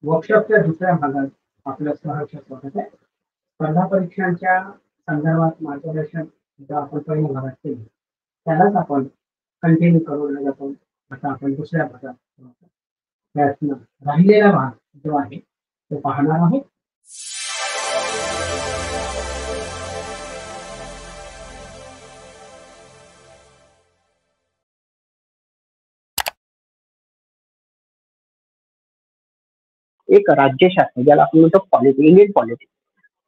वर्कशॉपच्या दुसऱ्या भागात आपलं सहर्ष स्वागत आहे. स्पर्धा परीक्षांच्या संदर्भात मार्गदर्शन जे आपण पहिल्या भागात केले त्यालाच आपण कंटिन्यू करून जातो. आता आपण दुसऱ्या भागात त्यातनं राहिलेला भाग जो आहे तो पाहणार आहोत. एक राज्यशास्त्र ज्याला आपण म्हणतो पॉलिटी, इंडियन पॉलिटी.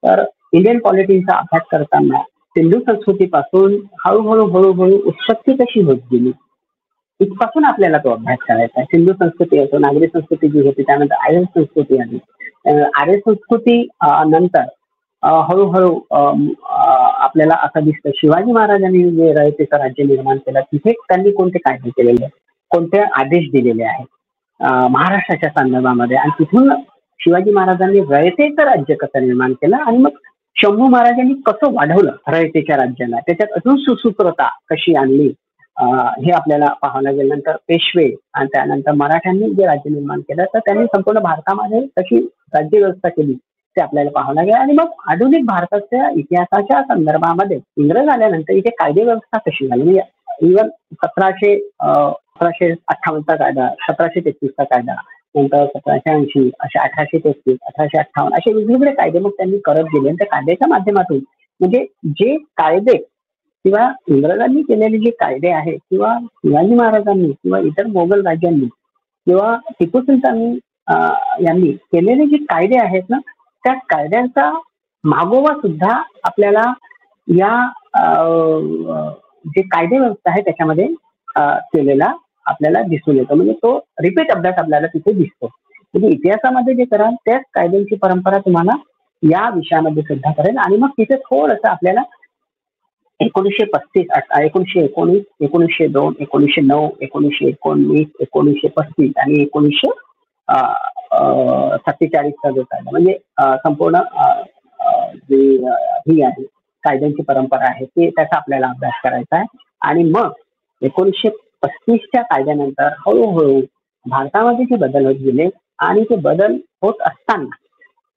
तर इंडियन पॉलिटीचा अभ्यास करताना सिंधू संस्कृतीपासून हळूहळू हळूहळू उत्पत्ती कशी होत गेली इथपासून आपल्याला तो अभ्यास करायचा आहे. सिंधू संस्कृती असो, नागरी संस्कृती जी होती, त्यानंतर आर्य संस्कृती आली. आर्य संस्कृती नंतर हळूहळू आपल्याला असं दिसतं शिवाजी महाराजांनी जे रयतेचं राज्य निर्माण केलं तिथे त्यांनी कोणते कायदे केलेले, कोणते आदेश दिलेले आहेत महाराष्ट्राच्या संदर्भामध्ये, आणि तिथून शिवाजी महाराजांनी रयतेचं राज्य कसं निर्माण केलं आणि मग शंभू महाराजांनी कसं वाढवलं रयतेच्या राज्याला, त्याच्यात अजून सुसूत्रता कशी आणली हे आपल्याला पाहावं लागेल. नंतर पेशवे आणि त्यानंतर मराठ्यांनी जे राज्य निर्माण केलं तर त्यांनी संपूर्ण भारतामध्ये कशी राज्यव्यवस्था केली ते आपल्याला पाहावं लागेल. आणि मग आधुनिक भारताच्या इतिहासाच्या संदर्भामध्ये इंग्रज आल्यानंतर इथे कायदे व्यवस्था कशी झाली, म्हणजे इव्हन 1758चा कायदा, 1733चा कायदा, नंतर 1780, असे 1833, 1858 असे वेगवेगळे कायदे मग त्यांनी करत गेले. त्या कायद्याच्या माध्यमातून म्हणजे जे कायदे किंवा इंग्रजांनी केलेले जे कायदे आहेत किंवा शिवाजी महाराजांनी किंवा इतर मोगल राज्यांनी किंवा टिपू सुलतान यांनी केलेले जे कायदे आहेत ना, त्या कायद्यांचा मागोवा सुद्धा आपल्याला या जे कायदे व्यवस्था आहे त्याच्यामध्ये केलेला आपल्याला दिसून येतो. म्हणजे तो रिपीट अभ्यास आपल्याला तिथे दिसतो. म्हणजे इतिहासामध्ये जे कराल त्याच कायद्यांची परंपरा तुम्हाला या विषयामध्ये सुद्धा करेल. आणि मग तिथे थोडंसं आपल्याला 1935, 1919, 1902, 1909, 1919, 1935 आणि 1947चा जो कायदा, म्हणजे संपूर्ण जी ही आहे कायद्यांची परंपरा आहे ते त्याचा आपल्याला अभ्यास करायचा आहे. आणि मग 1935च्या कायद्यानंतर हळूहळू भारतामध्ये जे बदल होत गेले आणि ते बदल होत असताना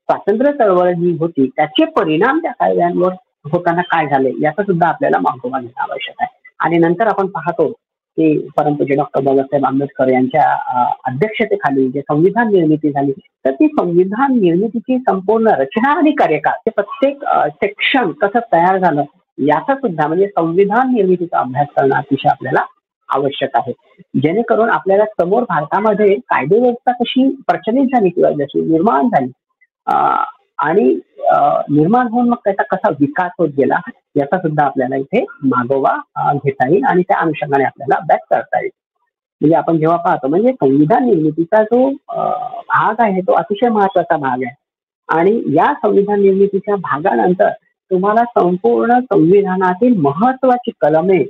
स्वातंत्र्य चळवळ जी होती त्याचे परिणाम त्या कायद्यांवर होताना काय झाले याचा सुद्धा आपल्याला मागोवा घेणं आवश्यक आहे. आणि नंतर आपण पाहतो की परमपूज्य डॉक्टर बाबासाहेब आंबेडकर यांच्या अध्यक्षतेखाली जे संविधान निर्मिती झाली तर ती संविधान निर्मितीची संपूर्ण रचना आणि कार्यकाळ ते प्रत्येक सेक्शन कसं तयार झालं याचा सुद्धा म्हणजे संविधान निर्मितीचा अभ्यास करणं अतिशय आपल्याला आवश्यक आहे, जेणेकरून आपल्याला समोर भारतामध्ये कायदे व्यवस्था कशी प्रचलित झाली किंवा जशी निर्माण झाली आणि निर्माण होऊन मग त्याचा कसा विकास होत गेला याचा सुद्धा आपल्याला इथे मागोवा घेता येईल आणि त्या अनुषंगाने आपल्याला अभ्यास करता येईल. म्हणजे आपण जेव्हा पाहतो म्हणजे संविधान निर्मितीचा जो भाग आहे तो अतिशय महत्वाचा भाग आहे. आणि या संविधान निर्मितीच्या भागानंतर तुम्हाला संपूर्ण संविधानातील महत्वाची कलमे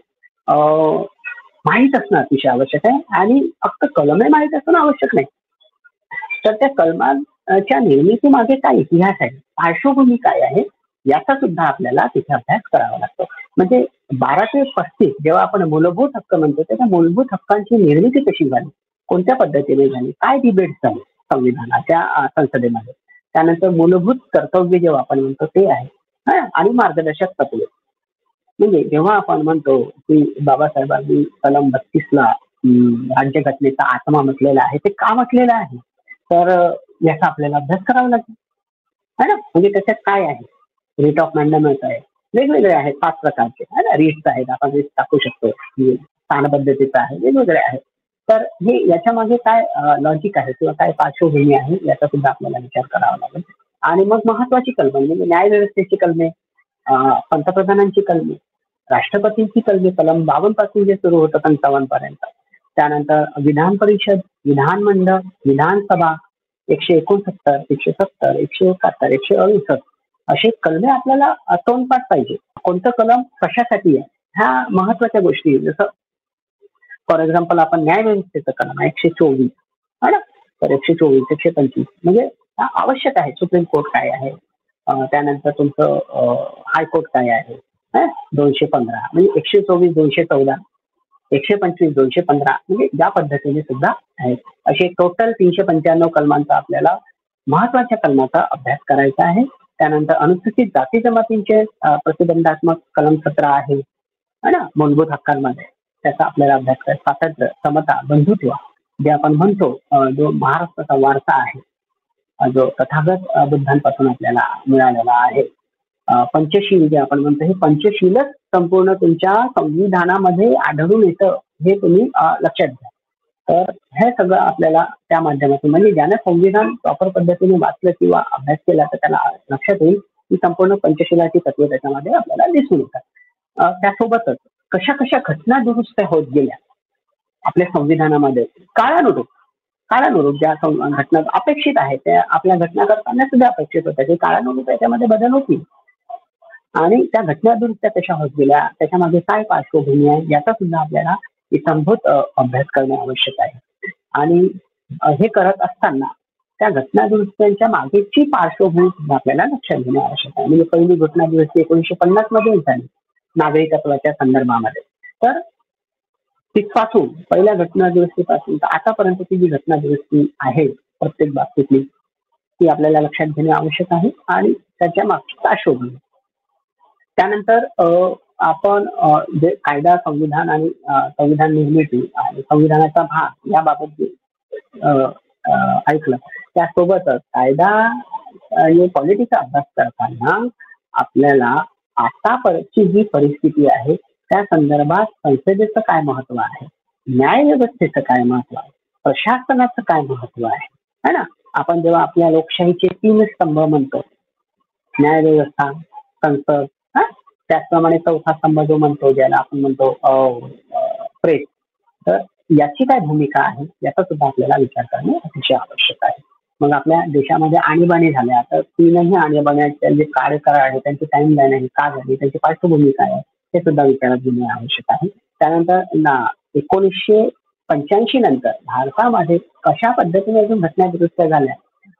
माहीत असणं अतिशय आवश्यक आहे. आणि फक्त कलमे माहीत असणं आवश्यक नाही तर त्या कलमांच्या निर्मितीमागे काय इतिहास आहे, पार्श्वभूमी काय आहे याचा सुद्धा आपल्याला तिथे अभ्यास करावा लागतो. म्हणजे 12 ते 35 जेव्हा आपण मूलभूत हक्क म्हणतो त्या मूलभूत हक्कांची निर्मिती कशी झाली, कोणत्या पद्धतीने झाली, काय डिबेट झाले संविधानाच्या संसदेमध्ये, त्यानंतर मूलभूत कर्तव्य जेव्हा आपण म्हणतो ते आहे आणि मार्गदर्शक तत्वे. म्हणजे जेव्हा आपण म्हणतो की बाबासाहेबांनी कलम 32ला राज्यघटनेचा आत्मा म्हटलेला आहे ते का म्हटलेलं आहे तर याचा आपल्याला अभ्यास करावा लागेल है ना. म्हणजे त्याच्यात काय आहे, रिट ऑफ मॅन्डेटमेंट आहे, वेगवेगळे आहेत 5 प्रकारचे है ना, रिट्स आहेत, आपण रिट्स टाकू शकतो, स्थानपद्धतीचं आहे, वेगवेगळे आहेत. तर हे याच्या मागे काय लॉजिक आहे किंवा काय पार्श्वभूमी आहे याचा सुद्धा आपल्याला विचार करावा लागेल. आणि मग महत्वाची कलमे म्हणजे न्यायव्यवस्थेची कलमे, पंतप्रधानांची कलमे, राष्ट्रपतींची कलमे कलम 52 पासून जे सुरू होतं 55 पर्यंत, त्यानंतर विधान परिषद, विधानमंडळ, विधानसभा, 169, 170, 171, 168 असे कलमे आपल्याला तोंडपाठ पाहिजे. कोणतं कलम कशासाठी आहे ह्या महत्वाच्या गोष्टी. जसं फॉर एक्झाम्पल आपण न्यायव्यवस्थेचं कलम आहे 124 है ना, तर 124, 125 म्हणजे आवश्यक आहे. सुप्रीम कोर्ट काय आहे, त्यानंतर तुमचं हायकोर्ट काय आहे 215 म्हणजे 124, 214, 125, 215 म्हणजे या पद्धतीने सुद्धा आहेत. असे टोटल 395 कलमांचा आपल्याला महत्वाच्या कलमाचा अभ्यास करायचा आहे. त्यानंतर अनुसूचित जाती जमातींचे प्रतिबंधात्मक कलम 17 आहे ना, मूलभूत हक्कांमध्ये त्याचा आपल्याला अभ्यास करायचा. स्वातंत्र्य, समता, बंधुत्व जे आपण म्हणतो, जो महाराष्ट्राचा वारसा आहे, जो तथागत बुद्धांपासून आपल्याला मिळालेला आहे. पंचशील जे आपण म्हणतो, हे पंचशीलच संपूर्ण तुमच्या संविधानामध्ये आढळून येतं, हे तुम्ही लक्षात घ्या. तर हे सगळं आपल्याला त्या माध्यमातून, म्हणजे ज्याने संविधान प्रॉपर पद्धतीने वाचलं किंवा अभ्यास केला तर त्याला लक्षात येईल की संपूर्ण पंचशिलाची तत्व त्याच्यामध्ये आपल्याला दिसून येतात. त्यासोबतच कशा कशा घटना दुरुस्त होत गेल्या आपल्या संविधानामध्ये काळानुरूप ज्या घटना अपेक्षित आहेत त्या आपल्या घटना करताना सुद्धा अपेक्षित होत्या, की काळानुरूप त्याच्यामध्ये बदल होतील आणि त्या घटना दुरुस्त्या कशा होत गेल्या, त्याच्यामध्ये काय पार्श्वभूमी आहे याचा सुद्धा आपल्याला इत्थंभूत अभ्यास करणे आवश्यक आहे. आणि हे करत असताना त्या घटना दुरुस्त्यांच्या मागेची पार्श्वभूमी आपल्याला लक्षात घेणे आवश्यक आहे. म्हणजे पहिली घटना दुरुस्ती 1950 मध्ये झाली नागरिकत्वाच्या संदर्भामध्ये. तर तिथपासून पहिल्या घटना दुरुस्तीपासून तर आतापर्यंतची जी घटना दुरुस्ती आहे प्रत्येक बाबतीतली, ती आपल्याला लक्षात घेणे आवश्यक आहे आणि त्याच्या मागची पार्श्वभूमी. त्यानंतर आपण जे कायदा, संविधान आणि संविधान निर्मिती आणि संविधानाचा भाग याबाबत जे ऐकलं, त्यासोबतच कायदा आणि पॉलिटिक्सचा अभ्यास करताना आपल्याला आतापर्यंतची जी परिस्थिती आहे त्या संदर्भात संसदेचं काय महत्व आहे, न्याय व्यवस्थेचं काय महत्व आहे, प्रशासनाचं काय महत्व आहे, है ना. आपण जेव्हा आपल्या लोकशाहीचे 3 स्तंभ म्हणतो, न्याय व्यवस्था, संसद, त्याचप्रमाणे चौथा स्तंभ जो म्हणतो, ज्याला आपण म्हणतो प्रेस, तर याची काय भूमिका आहे याचा सुद्धा आपल्याला विचार करणे अतिशय आवश्यक आहे. मग आपल्या देशामध्ये आणीबाणी झाल्या, तर 3ही आणीबाण्याचे जे कार्यकाळ आहे त्यांची टाइम लाईन आहे, का झाली, त्यांची पार्श्वभूमी काय आहे, हे सुद्धा विचारात घेणे आवश्यक आहे. त्यानंतर 1985 नंतर भारतामध्ये कशा पद्धतीने अजून घटना दुरुस्त्या झाल्या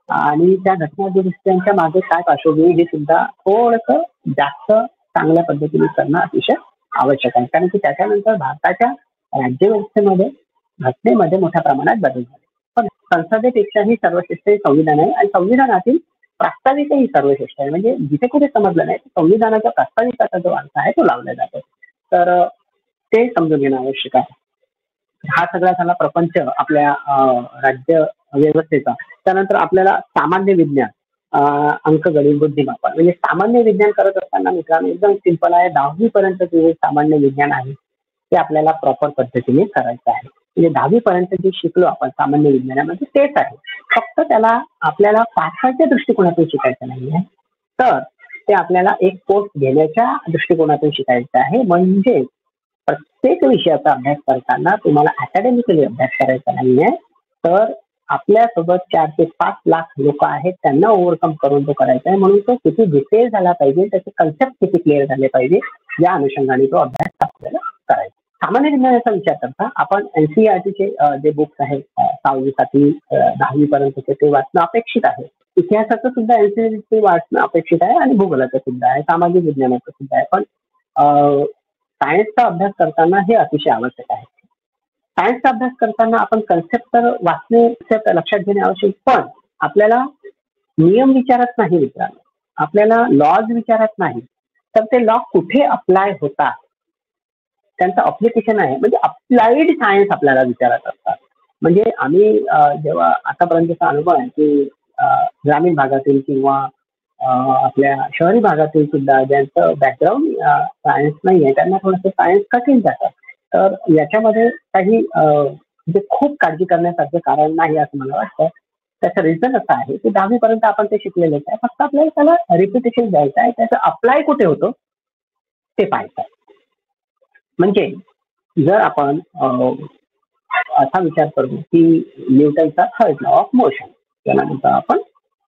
आणि त्या घटना दुरुस्त्यांच्या मागे काय पार्श्वभूमी, हे सुद्धा थोडंसं जास्त चांगल्या पद्धतीने करणं अतिशय आवश्यक आहे. कारण की त्याच्यानंतर भारताच्या राज्यव्यवस्थेमध्ये घटनेमध्ये मोठ्या प्रमाणात बदल झाले. पण संसदेपेक्षाही सर्वश्रेष्ठ संविधान आहे आणि संविधानातील प्रास्ताविकही सर्वश्रेष्ठ आहे. म्हणजे जिथे कुठे समजलं नाही, संविधानाच्या प्रास्ताविकाचा जो अर्थ आहे तो लावला जातो. तर ते समजून घेणं आवश्यक आहे. हा सगळा झाला प्रपंच आपल्या राज्य व्यवस्थेचा. त्यानंतर आपल्याला सामान्य विज्ञान, अंकगणित, बुद्धिमापन, म्हणजे सामान्य विज्ञान करत असताना मित्रांनो एकदम सिंपल आहे. 10वी पर्यंत जे सामान्य विज्ञान आहे ते आपल्याला प्रॉपर पद्धतीने करायचं आहे. म्हणजे 10वी पर्यंत जे शिकलो आपण सामान्य विज्ञानामध्ये तेच आहे, फक्त त्याला आपल्याला पाठाच्या दृष्टिकोनातून शिकायचं नाही आहे, तर ते आपल्याला एक कोर्स घेण्याच्या दृष्टिकोनातून शिकायचं आहे. म्हणजे प्रत्येक विषयाचा अभ्यास करताना तुम्हाला अकॅडमिकली अभ्यास करायचा नाहीये, तर आपल्यासोबत 4 ते 5 लाख लोक आहेत, त्यांना ओव्हरकम करून तो करायचा आहे. म्हणून तो किती डिटेल झाला पाहिजे, त्याचे कन्सेप्ट किती क्लिअर झाले पाहिजे, या अनुषंगाने तो अभ्यास आपल्याला करायचा. सामान्य विज्ञानाचा विचार करता आपण NCERTचे जे बुक्स आहेत 6वी 7वी 10वी पर्यंतचे ते वाचणं अपेक्षित आहे. इतिहासाचं सुद्धा NCERT वाचणं अपेक्षित आहे आणि भूगोलाचं सुद्धा आहे, सामाजिक विज्ञानाचं सुद्धा आहे. पण सायन्सचा अभ्यास करताना हे अतिशय आवश्यक आहे. सायन्सचा अभ्यास करताना आपण कन्सेप्ट तर वाचणे लक्षात घेणे आवश्यक, पण आपल्याला नियम विचारत नाही मित्रांनो, आपल्याला लॉज विचारत नाही, तर ते लॉ कुठे अप्लाय होतात, त्यांचं अप्लिकेशन आहे, म्हणजे अप्लाइड सायन्स आपल्याला विचारत असतात. म्हणजे आम्ही जेव्हा आतापर्यंतचा अनुभव आहे की ग्रामीण भागातील किंवा आपल्या शहरी भागातील सुद्धा ज्यांचं बॅकग्राऊंड सायन्स नाही आहे त्यांना थोडंसं सायन्स कठीण जातात. तर याच्यामध्ये काही म्हणजे खूप काळजी करण्यासारखं कारण नाही असं मला वाटतं. त्याचं रिझन असं आहे की 10वी पर्यंत आपण ते शिकलेलेच आहे, फक्त आपल्याला त्याला रिपिटेशन द्यायचं आहे, त्याचं अप्लाय कुठे होतो ते पाहायचं. म्हणजे जर आपण असा विचार करू की न्यूटनचा थर्ड लॉ ऑफ मोशन, त्याला म्हणतो आपण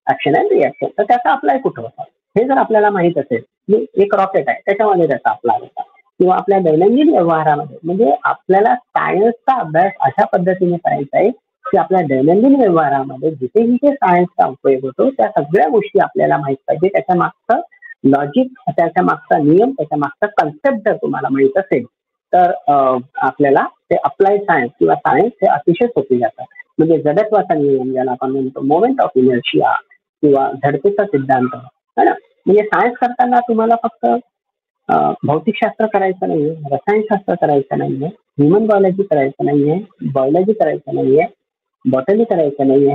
ऍक्शन अँड रिॲक्शन, तर त्याचा अप्लाय कुठं होता हे जर आपल्याला माहित असेल, की एक रॉकेट आहे त्याच्यामध्ये त्याचा अप्लाय होता, किंवा आपल्या दैनंदिन व्यवहारामध्ये, म्हणजे आपल्याला सायन्सचा अभ्यास अशा पद्धतीने करायचा आहे की आपल्या दैनंदिन व्यवहारामध्ये जिथे जिथे सायन्सचा उपयोग होतो त्या सगळ्या गोष्टी आपल्याला माहित पाहिजे. त्याच्या मागचं लॉजिक, त्याच्या मागचा नियम, त्याच्या मागचा कन्सेप्ट जर तुम्हाला माहित असेल तर आपल्याला ते अप्लाइड सायन्स किंवा सायन्स हे अतिशय सोपी जातात. म्हणजे जडत्वाचा नियम ज्याला आपण म्हणतो, मोमेंट ऑफ इनर्शिया किंवा झडपेचा सिद्धांत, है ना. म्हणजे सायन्स करताना तुम्हाला फक्त भौतिकशास्त्र करायचं नाहीये, रसायनशास्त्र करायचं नाहीये, ह्युमन बायोलॉजी करायचं नाहीये, बायोलॉजी करायचं नाहीये, बॉटनी करायचं नाहीये,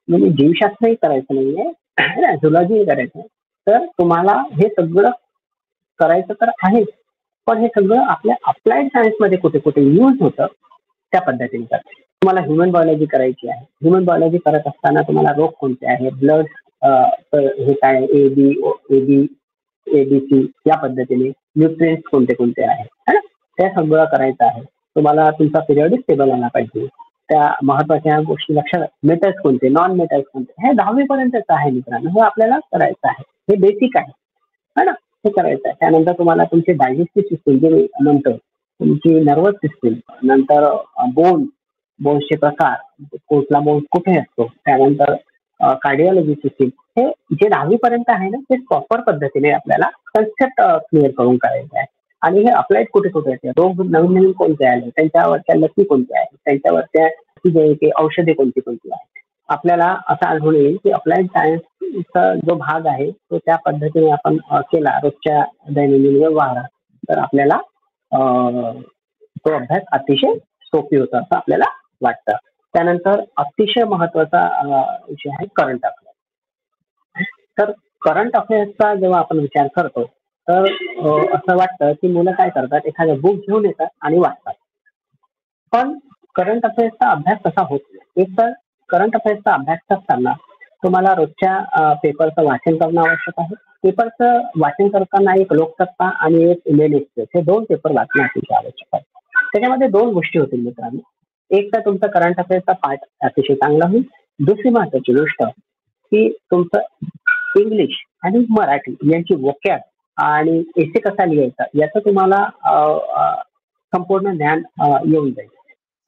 म्हणजे जीवशास्त्रही करायचं नाहीये, है ना, झुलॉजीही करायचं. तर तुम्हाला हे सगळं करायचं तर आहेच, पण हे सगळं आपल्या अप्लाइड सायन्समध्ये कुठे कुठे यूज होतं त्या पद्धतीने करते. तुम्हाला ह्युमन बायोलॉजी करायची आहे. ह्युमन बायोलॉजी करत असताना तुम्हाला रोग कोणते आहे, ब्लड हे काय A B A B ABC या पद्धतीने न्यूट्रिएंट्स कोणते कोणते आहेत, है ना, त्या सगळं करायचं आहे. तुम्हाला तुमचा पिरियडिक टेबल आला पाहिजे. त्या महत्वाच्या गोष्टी लक्षात, मेटल्स कोणते, नॉन मेटल्स कोणते, हे 10वी पर्यंतच आहे मित्रांनो, हे आपल्याला करायचं आहे, हे बेसिक आहे, है ना. हे करायचं आहे. त्यानंतर तुम्हाला तुमची डायजेस्टिव्ह सिस्टीम जे मी म्हणतो, तुमची नर्वस सिस्टीम, नंतर बोन, बोन्सचे प्रकार, कुठला बोन्स कुठे असतो, त्यानंतर कार्डिओलॉजी सिस्टीम, हे जे 10वी पर्यंत आहे ना, ते प्रॉपर पद्धतीने आपल्याला कन्सेप्ट क्लिअर करून करायचं आहे. आणि हे अप्लाइड कुठे कुठे येते, रोग नवीन नवीन कोणते आले, त्यांच्यावरच्या लसी कोणत्या आहेत, त्यांच्यावरच्या औषधे कोणती कोणती आहेत, आपल्याला असं आढळून येईल की अप्लाइड सायन्सचा जो भाग आहे तो त्या पद्धतीने आपण केला रोजच्या दैनंदिन व्यवहारात, तर आपल्याला तो अभ्यास अतिशय सोपी होता असं आपल्याला वाटतं. त्यानंतर अतिशय महत्वाचा विषय आहे करंट अफेअर्स. तर करंट अफेअर्सचा जेव्हा आपण विचार करतो तर असं वाटतं की मुलं काय करतात, एखादं बुक घेऊन येतात आणि वाचतात. पण करंट अफेअर्सचा अभ्यास तसा होत नाही. एक तर करंट अफेअर्सचा अभ्यास करताना तुम्हाला रोजच्या पेपरचं वाचन करणं आवश्यक आहे. पेपरचं वाचन करताना एक लोकसत्ता आणि एक इंडियन एक्सप्रेस हे 2 पेपर वाचणं अतिशय आवश्यक आहे. त्याच्यामध्ये 2 गोष्टी होतील मित्रांनो. एक तर तुमचा करंट अफेअर्सचा पाठ अतिशय चांगला होईल. दुसरी महत्वाची गोष्ट की तुमचं इंग्लिश आणि मराठी यांची वोकॅब आणि एसे कसा लिहायचा याचं तुम्हाला संपूर्ण ज्ञान येऊन जाईल.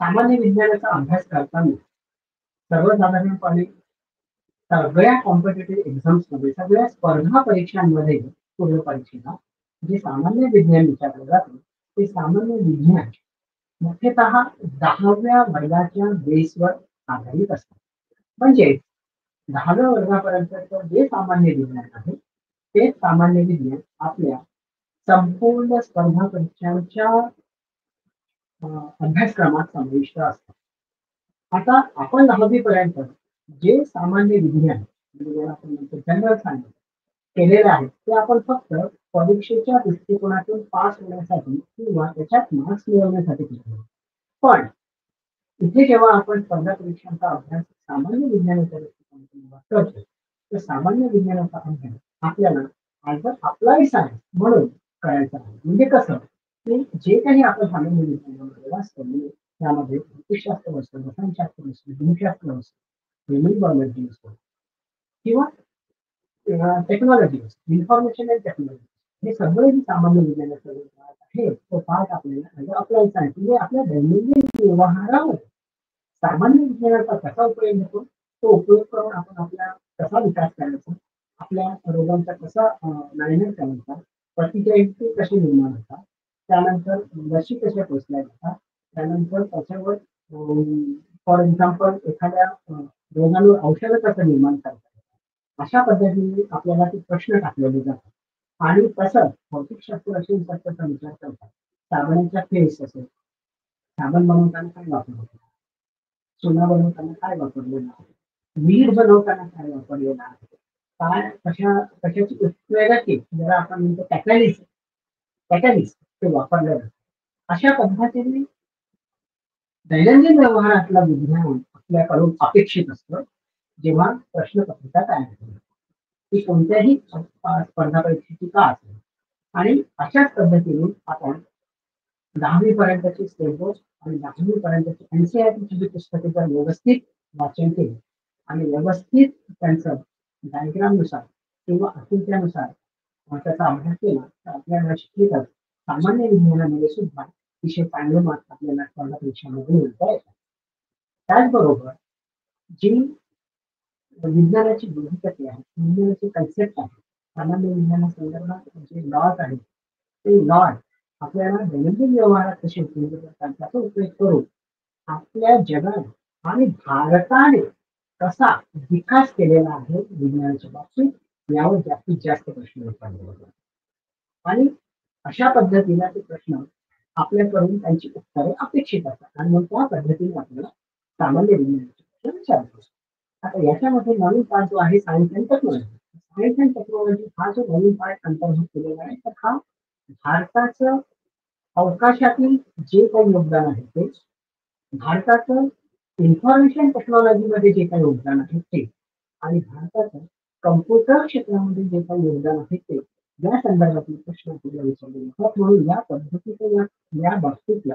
सामान्य विज्ञानाचा अभ्यास करताना सर्वसाधारणपणे सगळ्या कॉम्पिटेटिव्ह एक्झाम्समध्ये, सगळ्या स्पर्धा परीक्षांमध्ये, पूर्व परीक्षेला जे सामान्य विज्ञान विचारलं जातं ते सामान्य विज्ञान मुख्यतः 10व्या वर्गाच्या बेसवर आधारित असतं. म्हणजे 10व्या वर्गापर्यंतचं जे सामान्य विज्ञान आहे ते सामान्य विज्ञान आपल्या संपूर्ण स्पर्धा परीक्षांच्या अभ्यासक्रमात समाविष्ट असतात. आता आपण 10वी पर्यंत जे सामान्य विज्ञान म्हणजे ज्याला आपण म्हणतो जनरल सायन्स केलेलं आहे ते आपण फक्त परीक्षेच्या दृष्टिकोनातून पास होण्यासाठी किंवा त्याच्यात मार्क्स मिळवण्यासाठी केलं. पण इथे जेव्हा आपण स्पर्धा परीक्षांचा अभ्यास सामान्य विज्ञानाच्या दृष्टिकोनातून करतो तर सामान्य विज्ञानाचा अभ्यास आपल्याला ॲज अ अप्लाइड सायन्स म्हणून करायचा आहे. म्हणजे कसं की जे काही आपण सामान्य विज्ञानामध्ये वाचतो म्हणजे त्यामध्ये भौतिकशास्त्र असतं, रसायनशास्त्र असतं, जीवशास्त्र असतं, ह्युमन बायोलॉजी असतो किंवा टेक्नॉलॉजी असते, इन्फॉर्मेशन अँड टेक्नॉलॉजी, हे सगळे जे सामान्य विज्ञानाचा जो पार्ट आहे तो पार्ट आपल्याला अप्लाइड सायन्स म्हणजे आपल्या दैनंदिन व्यवहारावर सामान्य विज्ञानाचा कसा उपयोग होतो, तो उपयोग करून आपण आपला कसा विकास करायचा, आपल्या रोगांचा कसा मॅनेजमेंट करायचा, प्रतिक्रिया कशी निर्माण होतात, त्यानंतर लशी कशा पोचल्या जातात, त्यानंतर त्याच्यावर फॉर एक्झाम्पल एखाद्या रोगावर औषधं कसं निर्माण करतात, अशा पद्धतीने आपल्याला ते प्रश्न टाकलेले जातात. आणि तसं भौतिकशास्त्र असे त्याचा विचार करतात. साबणाच्या फेस असेल, साबण बनवताना काय वापरलं, चुना बनवताना काय वापरलेलं आहे, मीठ बनवताना काय वापरलेलं आहे, काय कशाची उपयोगाची ज्याला आपण म्हणतो कॅटॅलिस्ट ते वापरलेलं आहे. अशा पद्धतीने दैनंदिन व्यवहारातला विज्ञान आपल्याकडून अपेक्षित असतं जेव्हा प्रश्नपत्रिका तयार होते. ती कोणत्याही स्पर्धा परीक्षेची का असेल. आणि अशाच पद्धतीने आपण 10वी पर्यंतची सिलेबस आणि 10वी पर्यंतची एनसीईआरटीची जी पुस्तके जर व्यवस्थित वाचन केली आणि व्यवस्थित त्यांचं डायग्रामनुसार किंवा आकृत्यानुसार त्याचा अभ्यास केला तर आपल्याला निश्चितच सामान्य विज्ञानामध्ये सुद्धा विषय चांगले मार्क्स आपल्याला स्पर्धा परीक्षांमध्ये मिळता येतात. त्याचबरोबर जी विज्ञानाची गृहीतके आहे, विज्ञानाची कन्सेप्ट आहे, सामान्य विज्ञानासंदर्भात जे लॉज आहेत ते लॉज आपल्याला दैनंदिन व्यवहारात कसे उपयोग करतात त्याचा उपयोग करून आपल्या जगात आणि भारताने कसा विकास केलेला आहे विज्ञानाच्या बाबतीत यावर जास्तीत जास्त प्रश्न विचारले जातात. आणि अशा पद्धतीने ते प्रश्न आपल्याकडून त्यांची उत्तरे अपेक्षित असतात आणि मग त्या पद्धतीने आपल्याला सामान्य विज्ञानाचे प्रश्न विचारले जातात. आता याच्यामध्ये नवीन पाठ जो आहे science and technology. Science and technology हा जो नवीन पाठ अंतर्भूत केलेला आहे तर हा भारताचं अवकाशातील जे काही योगदान आहे ते भारताचं इन्फॉर्मेशन टेक्नॉलॉजीमध्ये जे काही योगदान आहे ते आणि भारताचं कम्प्युटर क्षेत्रामध्ये जे काही योगदान आहे ते या संदर्भातील प्रश्न आपल्याला विचारले जातात. म्हणून या पद्धतीचं या बाबतीतला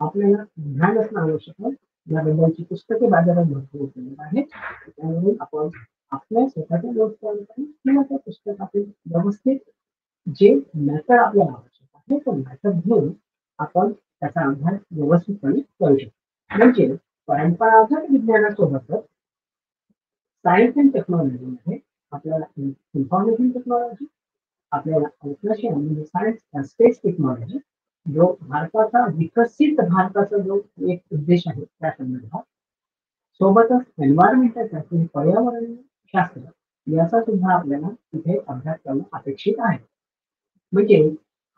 आपल्याला ज्ञान असणं आवश्यक आहे. याबद्दलची पुस्तके बाजारात भरपूर उपलब्ध आहेत. त्यामुळे आपण आपल्या स्वतःच्या नोट्स तयार करून किंवा त्या पुस्तकातील व्यवस्थित जे मॅटर आपल्याला आवश्यक आहे तो मॅटर घेऊन आपण त्याचा अभ्यास व्यवस्थितपणे करू शकतो. म्हणजे परंपरागत विज्ञानासोबतच सायन्स अँड टेक्नॉलॉजीमध्ये आपल्याला इन्फॉर्मेशन टेक्नॉलॉजी, आपल्याला अवकाश म्हणजे सायन्स स्पेस टेक्नॉलॉजी जो भारताचा विकसित भारताचा जो एक उद्देश आहे त्या संदर्भात सोबतच एन्व्हायरमेंटल शास्त्र पर्यावरण शास्त्र याचा सुद्धा आपल्याला तिथे अभ्यास करणं अपेक्षित आहे. म्हणजे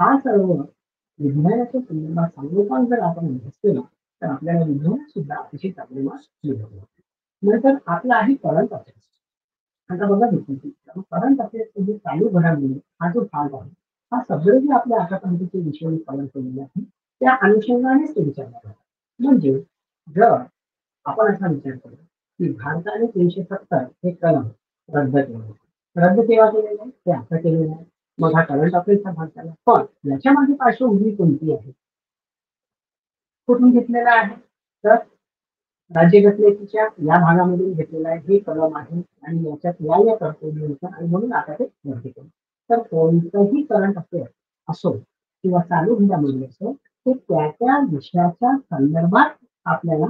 हा सर्व विज्ञानाच्या संदर्भात संगोपन जर आपण अभ्यास केला तर आपल्याला विज्ञानात सुद्धा अतिशय चांगले मार्क्स मिळतात. नंतर आपला आहे करंट अफेअर्स. आता बघा करंट अफेअर्स जे चालू घडामोडी हा जो भाग आहे हा सगळे जे आपल्या आतापर्यंतचे विषय कव्हर केलेले आहे त्या अनुषंगानेच ते विचारला जातात. म्हणजे जर आपण असा विचार करू की भारताने 370 हे कलम रद्द केले. रद्द केव्हा केलेलं आहे ते आता केलेलं आहे. मग हा करंट अफेअर्सचा भाग झाला. पण याच्यामागे पार्श्वभूमी कोणती आहे? कुठून घेतलेला आहे? तर राज्यघटनेच्या या भागामधून घेतलेला आहे. हे कलम आहे आणि याच्यात या तरतुदी होत्या आणि म्हणून आता ते रद्द केलं. तर कोणतंही करंट अफेअर असो किंवा चालू घडामोडी असो ते त्या विषयाच्या संदर्भात आपल्याला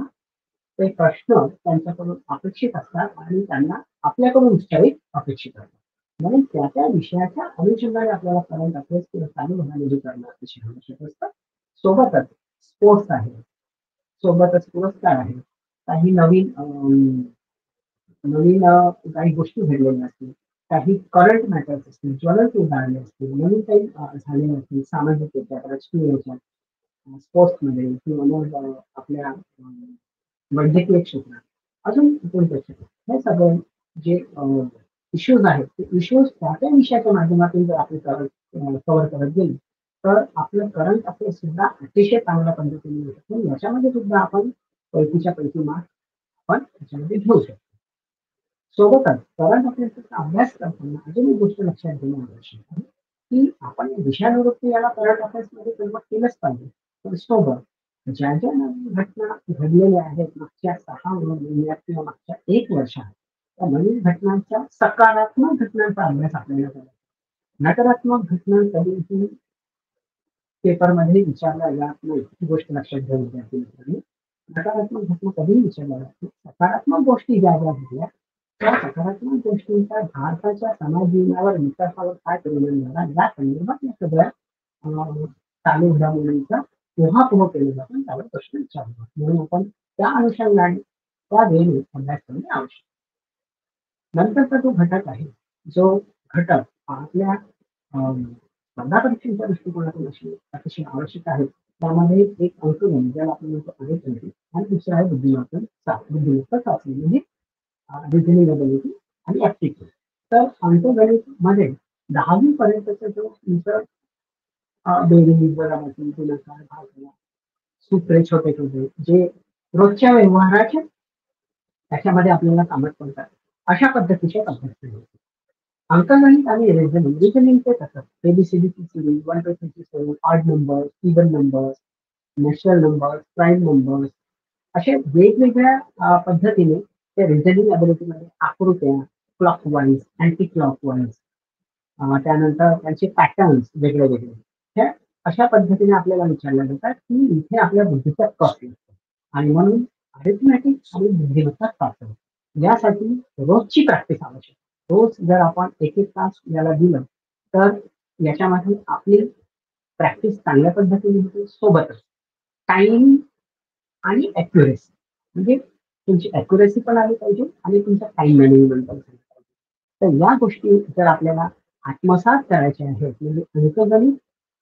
ते प्रश्न त्यांच्याकडून अपेक्षित असतात आणि त्यांना आपल्याकडून उत्तरे अपेक्षित असतात. म्हणून त्या विषयाच्या अनुषंगाने आपल्याला करंट अफेअर्स किंवा चालू घडामोडी करणं अतिशय आवश्यक असतं. सोबतच स्पोर्ट्स आहे, सोबतच पुरस्कार आहे, काही नवीन काही गोष्टी घडलेल्या असतील, काही करंट मॅटर्स असतील, ज्वलंत उदाहरणे असतील, नवीन काही झालेले असतील सामाजिक याच्यात, राजकीय याच्यात, स्पोर्ट्समध्ये किंवा मग आपल्या वैद्यकीय क्षेत्रात, अजून कोणत्या क्षेत्रात, हे सगळे जे इश्यूज आहेत ते इश्यूज त्या विषयाच्या माध्यमातून जर आपण कव्हर करत गेले तर आपलं करंट अफेअर्स सुद्धा अतिशय चांगल्या पद्धतीने येऊ शकतो. याच्यामध्ये सुद्धा आपण पैकीच्या पैकी मार्क्स आपण त्याच्यामध्ये घेऊ शकतो. सोबतच करंट अफेअर्सचा अभ्यास करताना अजून एक गोष्ट लक्षात घेणं आवश्यक आहे की आपण विषयानुवृत्ती याला करंट अफेअर्स मध्ये कन्वर्ट केलंच पाहिजे. पण सोबत ज्या ज्या नवीन घटना घडलेल्या आहेत मागच्या 6 महिन्यात किंवा मागच्या 1 वर्षात त्या नवीन घटनांच्या सकारात्मक घटनांचा अभ्यास आपल्याला करायचा. नकारात्मक घटना कधीही पेपरमध्ये विचारल्या जात नाही ही गोष्ट लक्षात ठेवून विद्यार्थी मित्रांनो. नकारात्मक घटना कधीही विचारल्या जात नाही. सकारात्मक गोष्टी ज्या ज्या घडल्या त्या सकारात्मक गोष्टींचा भारताच्या समाज जीवनावर विकासावर काय परिणाम झाला या संदर्भात या सगळ्या चालू घडामोडींचा उहापोह केला जातो त्यावर प्रश्न विचारला म्हणून आपण त्या अनुषंगाने त्या वेळी अभ्यास करणे आवश्यक. नंतरचा जो घटक आहे जो घटक आपल्या स्पर्धा परीक्षेच्या दृष्टिकोनातून अतिशय आवश्यक आहे त्यामध्ये एक अंकगणित ज्याला आपण म्हणतो अरिथमेटिक आणि दुसरा आहे बुद्धिमत्ता चाचणी म्हणजे रिझनिंग एबिलिटी आणि ऍप्टिट्यूड. तर अंकगणित मध्ये 10वी पर्यंतचा जो तुमचं बेरीज वजाबाकी गुणाकार भागाकार सूत्रे छोटे छोटे जे रोजच्या व्यवहाराचे त्याच्यामध्ये आपल्याला कामच पडतात अशा पद्धतीचे अभ्यास केले. अंकगणित आणि रिझनिंगचे कसं एबीसीडीची series 1 to 27 odd numbers, even numbers, natural numbers, prime numbers असे वेगवेगळ्या पद्धतीने त्या रिझनिंग अबिलिटीमध्ये आकृत्या clockwise, anti clockwise, त्यानंतर त्यांचे पॅटर्न्स वेगळे वेगळे ह्या अशा पद्धतीने आपल्याला विचारल्या जातात की इथे आपल्या बुद्धीचा कस असतो आणि म्हणून अरिथमॅटिक आणि बुद्धिमत्ता चाचणी यासाठी रोजची प्रॅक्टिस आवश्यक. रोज जर आपण एक एक तास याला दिलं तर याच्यामध्ये आपली प्रॅक्टिस चांगल्या पद्धतीने होते. सोबतच टाइम आणि ॲक्युरेसी म्हणजे तुमची अॅक्युरेसी पण आली पाहिजे आणि तुमचं टाइम मॅनेजमेंट पण झालं पाहिजे. तर या गोष्टी जर आपल्याला आत्मसात करायच्या आहेत म्हणजे अंकगणित,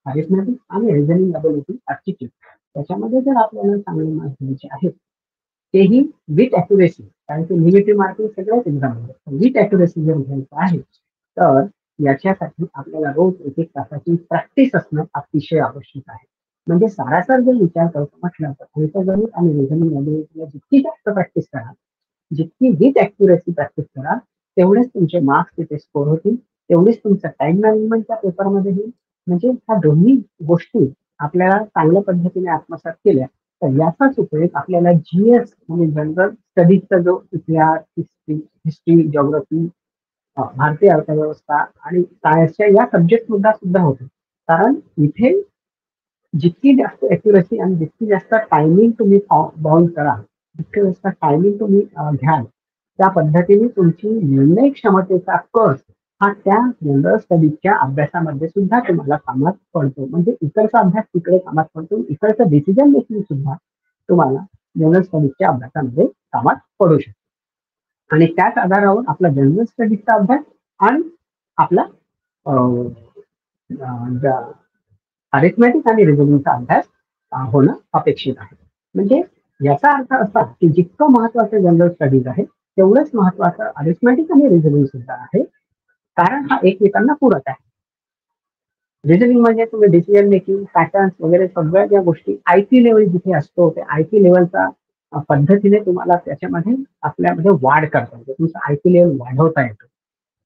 अरिथमेटिक आणि रिझनिंग अबिलिटी ऍप्टिट्यूड त्याच्यामध्ये जर आपल्याला चांगले मार्क घ्यायचे आहेत तेही विथ अॅक्युरेसी, कारण की निगेटिव्ह मार्किंग सगळ्याच एक्झाममध्ये विथ अॅक्युरेसी जर घ्यायचं आहे तर याच्यासाठी आपल्याला रोज एक एक तासाची प्रॅक्टिस असणं अतिशय आवश्यक आहे. म्हणजे सारासार जर विचार करतो म्हटलं तर अंकगणित आणि रिझनिंग अबिलिटीला जितकी जास्त प्रॅक्टिस कराल, जितकी विथ अॅक्युरेसी प्रॅक्टिस कराल, तेवढेच तुमचे मार्क्स तिथे स्कोर होतील, तेवढीच तुमचं टाइम मॅनेजमेंटच्या पेपरमध्ये होईल. म्हणजे ह्या दोन्ही गोष्टी आपल्याला चांगल्या पद्धतीने आत्मसात केल्या तर याचाच उपयोग आपल्याला जीएस म्हणजे जनरल स्टडीजचा जो इतिहास, हिस्ट्री हिस्ट्री जिओग्राफी, भारतीय अर्थव्यवस्था आणि सायन्सच्या या सब्जेक्ट सुद्धा होतो. कारण इथे जितकी जास्त अॅक्युरेसी आणि जितकी जास्त टायमिंग तुम्ही बाउंड कराल, जितकं जास्त टायमिंग तुम्ही घ्याल, त्या पद्धतीने तुमची निर्णय क्षमतेचा कस हा त्या जनरल स्टडीजच्या अभ्यासामध्ये सुद्धा तुम्हाला कामात पडतो. म्हणजे इकडचा अभ्यास तिकडे कामात पडतो, इकडचं डिसिजन मेकिंग सुद्धा तुम्हाला जनरल स्टडीजच्या अभ्यासामध्ये कामात पडू शकतो. आणि त्याच आधारावर आपला जनरल स्टडीजचा अभ्यास आणि आपला अरिथमॅटिक आणि रिझनिंगचा अभ्यास होणं अपेक्षित आहे. म्हणजे याचा अर्थ असा की जितकं महत्वाचं जनरल स्टडीज आहे तेवढंच महत्वाचं अरिथमॅटिक आणि रिझनिंग सुद्धा आहे, कारण हा एकमेकांना पूरक आहे. रिझनिंग म्हणजे तुम्ही डिसिजन मेकिंग पॅटर्न्स वगैरे सगळ्या ज्या गोष्टी आयटी लेवल जिथे असतो ते आयटी लेवलचा पद्धतीने तुम्हाला त्याच्यामध्ये आपल्यामध्ये वाढ करता येते, तुमचं आयटी लेवल वाढवता येतो.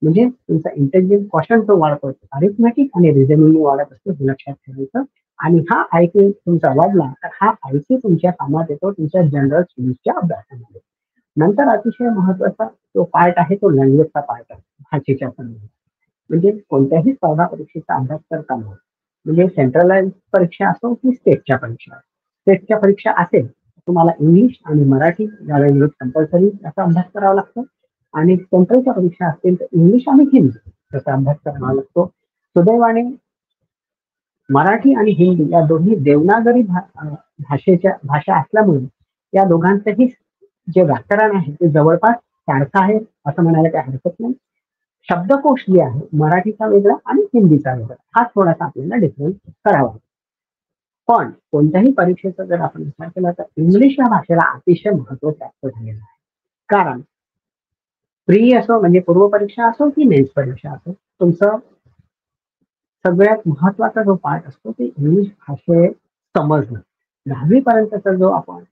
म्हणजे तुमचा इंटेलिजन्स क्वेश्चन तो वाढतो, अरिथमॅटिक आणि रिझनिंग वाढत असतो, हे लक्षात ठेवायचं. आणि हा आयक्यू तुमचा वाढला तर हा आयक्यू तुमच्या कामात येतो तुमच्या जनरल स्टडीजच्या अभ्यासामध्ये. नंतर अतिशय महत्वाचा जो पार्ट आहे तो लँग्वेजचा पार्ट आहे, भाषेच्या संदर्भात. म्हणजे कोणत्याही स्पर्धा परीक्षेचा अभ्यास करताना म्हणजे सेंट्रलाइज परीक्षा असो की स्टेटच्या परीक्षा, स्टेटच्या परीक्षा असेल तुम्हाला इंग्लिश आणि मराठी या लँग्वेज कंपल्सरी याचा अभ्यास करावा लागतो. आणि सेंट्रलच्या परीक्षा असतील तर इंग्लिश आणि हिंदी याचा अभ्यास करावा लागतो. सुदैवाने मराठी आणि हिंदी या दोन्ही देवनागरी भाषा असल्यामुळे या दोघांचंही जे व्याकरण आहे ते जवळपास सारखं आहे असं म्हणायला काही हरकत नाही. शब्दकोश जे आहे मराठीचा वेगळा आणि हिंदीचा वेगळा हा थोडासा आपल्याला डिफरन्स करावा. पण कोणत्याही परीक्षेचा जर आपण विचार केला तर इंग्लिश या भाषेला अतिशय महत्व प्राप्त झालेलं आहे. कारण प्री असो म्हणजे पूर्व परीक्षा असो की मेन्स परीक्षा असो, तुमचं सगळ्यात महत्वाचा जो पार्ट असतो ते इंग्लिश भाषे समजणं. 10वी पर्यंतचा जो आपण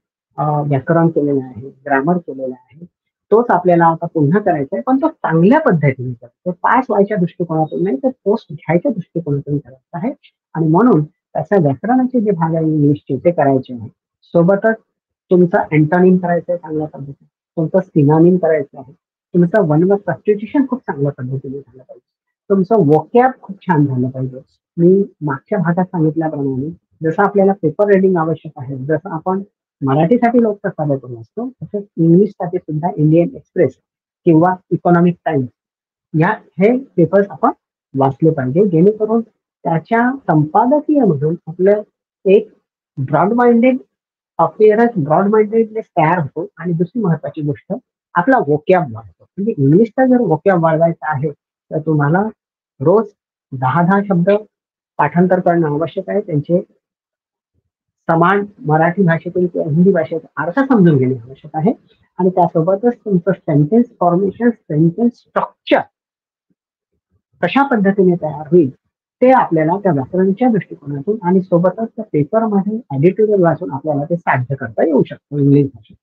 व्याकरण केलेलं आहे, ग्रामर केलेलं आहे, तोच आपल्याला आता पुन्हा करायचा आहे, पण तो चांगल्या पद्धतीने करायचा. पास व्हायच्या दृष्टिकोनातून नाही तर पोस्ट घ्यायच्या दृष्टिकोनातून करायचा आहे. आणि म्हणून त्याच्या व्याकरणाचे जे भाग आहे इंग्लिशचे ते करायचे आहे. सोबतच तुमचा अँटोनिम करायचं आहे चांगल्या पद्धतीने, तुमचं सिनोनिम करायचं आहे, तुमचं वन वर्ड सबस्टिट्यूशन खूप चांगल्या पद्धतीने झालं पाहिजे, तुमचं वोकॅब खूप छान झालं पाहिजे. मी मागच्या भागात सांगितल्याप्रमाणे जसं आपल्याला पेपर रिडिंग आवश्यक आहे, जसं आपण मराठीसाठी लोकसभा करून असतो तसंच इंग्लिशसाठी सुद्धा इंडियन एक्सप्रेस किंवा इकॉनॉमिक टाइम्स या हे पेपर्स आपण वाचले पाहिजे, जेणेकरून त्याच्या संपादकीयमधून आपलं एक broad minded appearance, broad mindedness तयार होतो. आणि दुसरी महत्वाची गोष्ट आपला वोकॅब वाढतो. म्हणजे इंग्लिशचा जर वोकॅब वाढवायचा आहे तर तुम्हाला रोज 10-10 शब्द पाठांतर करणं आवश्यक आहे. त्यांचे समान मराठी भाषेतून किंवा हिंदी भाषेचा अर्थ समजून घेणे आवश्यक आहे. आणि त्यासोबतच तुमचं सेंटेन्स फॉर्मेशन, सेंटेन्स स्ट्रक्चर कशा पद्धतीने तयार होईल ते आपल्याला त्या व्याकरणाच्या दृष्टिकोनातून आणि सोबतच त्या पेपरमध्ये एडिटोरियल वाचून आपल्याला ते साध्य करता येऊ शकतं. इंग्लिश भाषेत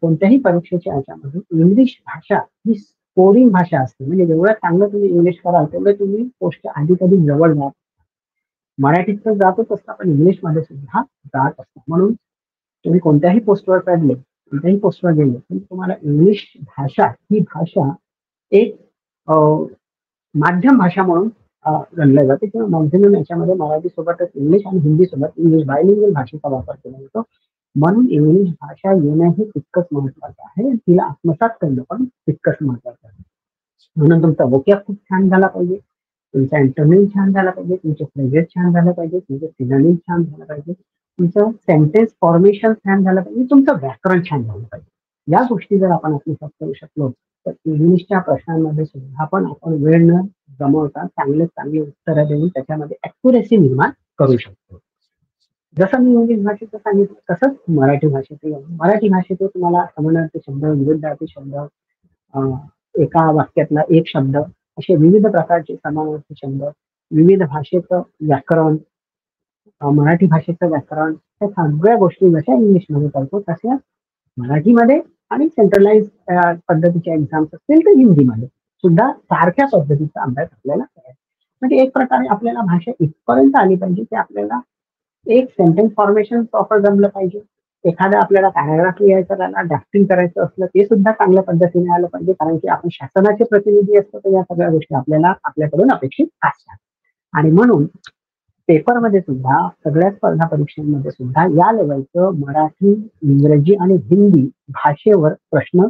कोणत्याही परीक्षेच्या याच्यामध्ये इंग्लिश भाषा ही स्कोरिंग भाषा असते. म्हणजे जेवढं चांगलं तुम्ही इंग्लिश कराल तेवढे तुम्ही पोस्ट आधी कधी जवळ जात. मराठीत तर जातच असता पण इंग्लिशमध्ये सुद्धा जात असतात. म्हणून तुम्ही कोणत्याही पोस्टवर चढले, कोणत्याही पोस्टवर गेले तर तुम्हाला इंग्लिश भाषा ही भाषा एक माध्यम भाषा म्हणून गणल्या जाते किंवा मॅक्झिमम याच्यामध्ये मराठी सोबतच इंग्लिश आणि हिंदी सोबत इंग्लिश बायलिंग्वल भाषेचा वापर केला जातो. म्हणून इंग्लिश भाषा येणं हे तितकंच महत्वाचं आहे, तिला आत्मसात करणं पण तितकंच महत्वाचं आहे. म्हणून तुमचा वोकॅब खूप छान झाला पाहिजे, तुमचा इंटरनेल छान झाला पाहिजे, तुमचे फ्रेजेस छान झालं पाहिजे, तुमचं सिनोनिम छान झालं पाहिजे, तुमचं सेंटेन्स फॉर्मेशन छान झालं पाहिजे, तुमचं व्याकरण छान झालं पाहिजे. या गोष्टी जर आपण आत्मसात करू शकलो तर इंग्लिशच्या प्रश्नांमध्ये सुद्धा आपण वेळ न गमावता चांगले उत्तरं देऊन त्याच्यामध्ये ॲक्युरेसी निर्माण करू शकतो. जसं मी इंग्लिश भाषेचं सांगितलं तसंच मराठी भाषेचे तुम्हाला समानार्थी शब्द, विरुद्धार्थी शब्द, अ, एका वाक्यातला एक शब्द असे विविध प्रकारचे समानार्थी शब्द, विविध भाषेचं व्याकरण, मराठी भाषेचं व्याकरण, त्या सगळ्या गोष्टी जशा इंग्लिशमध्ये करतो तशा मराठीमध्ये आणि सेंट्रलाइज पद्धतीच्या एक्झाम्स असतील तर हिंदीमध्ये सुद्धा सारख्या पद्धतीचा अभ्यास आपल्याला करायचा. म्हणजे एक प्रकारे आपल्याला भाषा इथपर्यंत आली पाहिजे की आपल्याला एक सेंटेन्स फॉर्मेशन प्रॉपर जमलं पाहिजे. एखादा आपल्याला पॅराग्राफ लिहायचं त्याला ड्राफ्टिंग करायचं असलं ते सुद्धा चांगल्या पद्धतीने आलं पाहिजे, कारण की आपण शासनाचे प्रतिनिधी असतो तर या सगळ्या गोष्टी आपल्याला आपल्याकडून अपेक्षित असतात. आणि म्हणून पेपरमध्ये सुद्धा सगळ्या स्पर्धा परीक्षांमध्ये सुद्धा या लेवलचं मराठी, इंग्रजी आणि हिंदी भाषेवर प्रश्न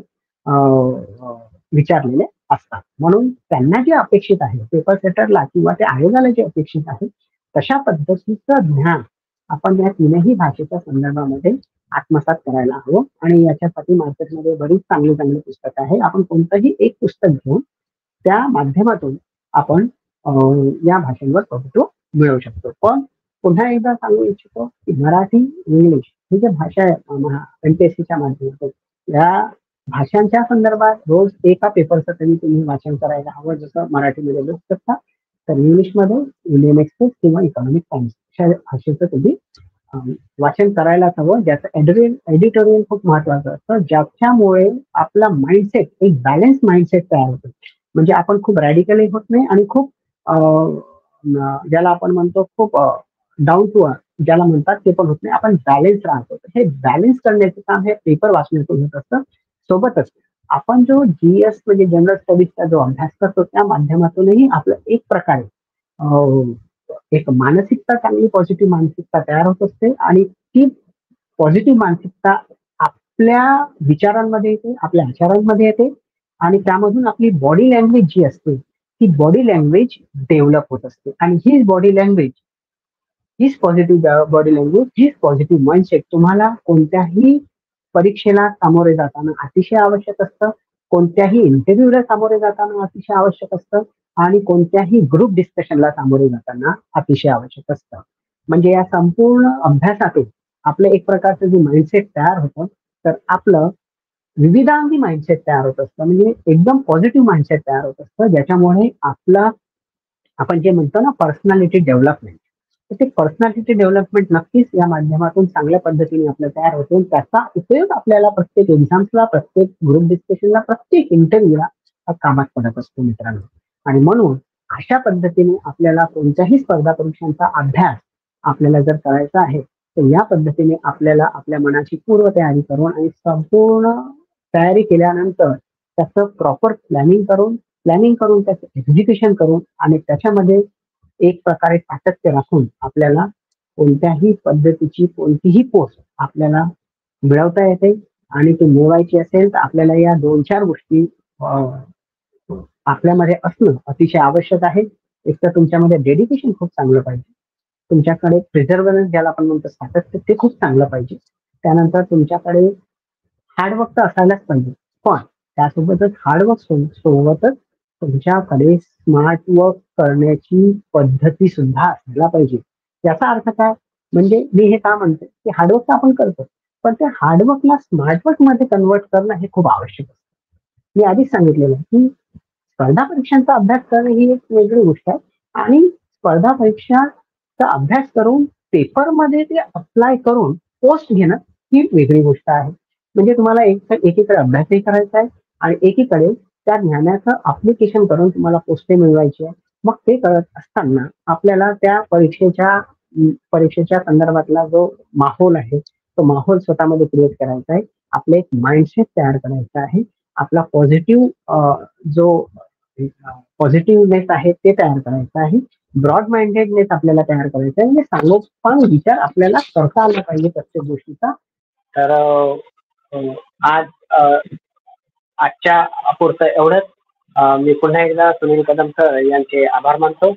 विचारलेले असतात. म्हणून त्यांना जे अपेक्षित आहे पेपर सेटरला किंवा त्या आयोगाला जे अपेक्षित आहे तशा पद्धतीचं ज्ञान आपण या तीनही भाषेच्या संदर्भामध्ये आत्मसात करायला हवं. आणि याच्यासाठी मार्केटमध्ये बरीच चांगली पुस्तकं आहे. आपण कोणतंही एक पुस्तक घेऊन त्या माध्यमातून आपण या भाषांवर प्रभुत्व मिळवू शकतो. पण पुन्हा एकदा सांगू इच्छितो की मराठी, इंग्लिश ही जी भाषा आहे एमपीएससीच्या माध्यमातून या भाषांच्या संदर्भात रोज एका पेपरचं तरी तुम्ही वाचन करायला हवं. जसं मराठीमध्ये लोकसत्ता तर इंग्लिशमध्ये इंडियन एक्सप्रेस किंवा इकॉनॉमिक टाइम्स अशा भाषेचं तुम्ही वाचन करायलाच हवं. ज्याचं एडिटोरियल खूप महत्वाचं असतं, ज्याच्यामुळे आपला माइंडसेट एक बॅलन्स माइंडसेट तयार होतो. म्हणजे आपण खूप रॅडिकली होत नाही आणि खूप ज्याला आपण म्हणतो खूप डाऊन टू अर्थ ज्याला म्हणतात ते पण होत नाही. आपण बॅलन्स राहतो. हे बॅलन्स करण्याचं काम हे पेपर वाचण्यातून होत असतं. सोबतच आपण जो जीएस म्हणजे जनरल स्टडीजचा जो अभ्यास करतो त्या माध्यमातूनही आपलं एक प्रकारे एक मानसिकता चांगली पॉझिटिव्ह मानसिकता तयार होत असते आणि ती पॉझिटिव्ह मानसिकता आपल्या विचारांमध्ये येते, आपल्या आचारांमध्ये येते आणि त्यामधून आपली बॉडी लँग्वेज जी असते ती बॉडी लँग्वेज डेव्हलप होत असते. आणि हीच बॉडी लँग्वेज, हीच पॉझिटिव्ह बॉडी लँग्वेज, हीच पॉझिटिव्ह माइंडसेट तुम्हाला कोणत्याही परीक्षेला सामोरे जाताना अतिशय आवश्यक असतं, कोणत्याही इंटरव्ह्यूला सामोरे जाताना अतिशय आवश्यक असतं आणि कोणत्याही ग्रुप डिस्कशनला सामोरे जाताना अतिशय आवश्यक असतं. म्हणजे या संपूर्ण अभ्यासातून आपलं एक प्रकारचं जे माइंडसेट तयार होतं तर आपलं विविधांगी माइंडसेट तयार होत असतं. म्हणजे एकदम पॉझिटिव्ह माइंडसेट तयार होत असतं, ज्याच्यामुळे आपला आपण जे म्हणतो ना पर्सनॅलिटी डेव्हलपमेंट, तर ते पर्सनॅलिटी डेव्हलपमेंट नक्कीच या माध्यमातून चांगल्या पद्धतीने आपलं तयार होते. त्याचा उपयोग आपल्याला प्रत्येक एक्झाम्सला, प्रत्येक ग्रुप डिस्कशनला, प्रत्येक इंटरव्ह्यूला कामात पडत असतो मित्रांनो. आणि म्हणून अशा पद्धतीने आपल्याला कोणत्याही स्पर्धा परीक्षांचा अभ्यास आपल्याला जर करायचा आहे तर या पद्धतीने आपल्याला आपल्या मनाची पूर्व तयारी करून आणि संपूर्ण तयारी केल्यानंतर त्याचं प्रॉपर प्लॅनिंग करून त्याचं एक्झिक्युशन करून आणि त्याच्यामध्ये एक प्रकारे सातत्य राखून आपल्याला कोणत्याही पद्धतीची कोणतीही पोस्ट आपल्याला मिळवता येते. आणि ती मिळवायची असेल तर आपल्याला या 2-4 गोष्टी आपल्यामध्ये असणं अतिशय आवश्यक आहे. एक तर तुमच्यामध्ये डेडिकेशन खूप चांगलं पाहिजे, तुमच्याकडे प्रिझर्व्हन्स ज्याला आपण म्हणतो सातत्य ते खूप चांगलं पाहिजे, त्यानंतर तुमच्याकडे हार्डवर्क तर असायलाच पाहिजे, पण त्यासोबतच हार्डवर्क सोबतच तुमच्याकडे स्मार्ट वर्क करण्याची पद्धती सुद्धा असायला पाहिजे. याचा अर्थ काय, म्हणजे मी हे का म्हणते की हार्डवर्क तर आपण करतो पण त्या हार्डवर्कला स्मार्टवर्क मध्ये कन्वर्ट करणं हे खूप आवश्यक असतं. मी आधीच सांगितलेलं की स्पर्धा परीक्षांचा अभ्यास करणं ही एक वेगळी गोष्ट आहे आणि स्पर्धा परीक्षांचा अभ्यास करून पेपरमध्ये ते अप्लाय करून पोस्ट घेणं ही वेगळी गोष्ट आहे. म्हणजे तुम्हाला एकीकडे अभ्यासही करायचा आहे आणि एकीकडे त्या ज्ञानाचं अप्लिकेशन करून तुम्हाला पोस्टे मिळवायची आहे. मग ते करत असताना आपल्याला त्या परीक्षेच्या संदर्भातला जो माहोल आहे तो माहोल स्वतःमध्ये क्रिएट करायचा आहे. आपलं एक माइंडसेट तयार करायचा आहे. आपला जो पॉझिटिव्हनेस आहे ते तयार करायचं आहे. ब्रॉड माइंडेडनेस आपल्याला तयार करायचा आहे. म्हणजे सांगोपांग विचार आपल्याला करता आला पाहिजे प्रत्येक गोष्टीचा. तर आजच्या पुरतं एवढंच. मी पुन्हा एकदा सुनील कदम सर यांचे आभार मानतो.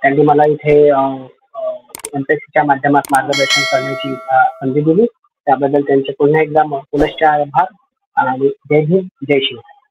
त्यांनी मला इथे एमपीएससीच्या माध्यमात मार्गदर्शन करण्याची संधी दिली, त्याबद्दल त्यांचे पुन्हा एकदा पुनश्च आभार. आणि जय भीम जय शिवराय.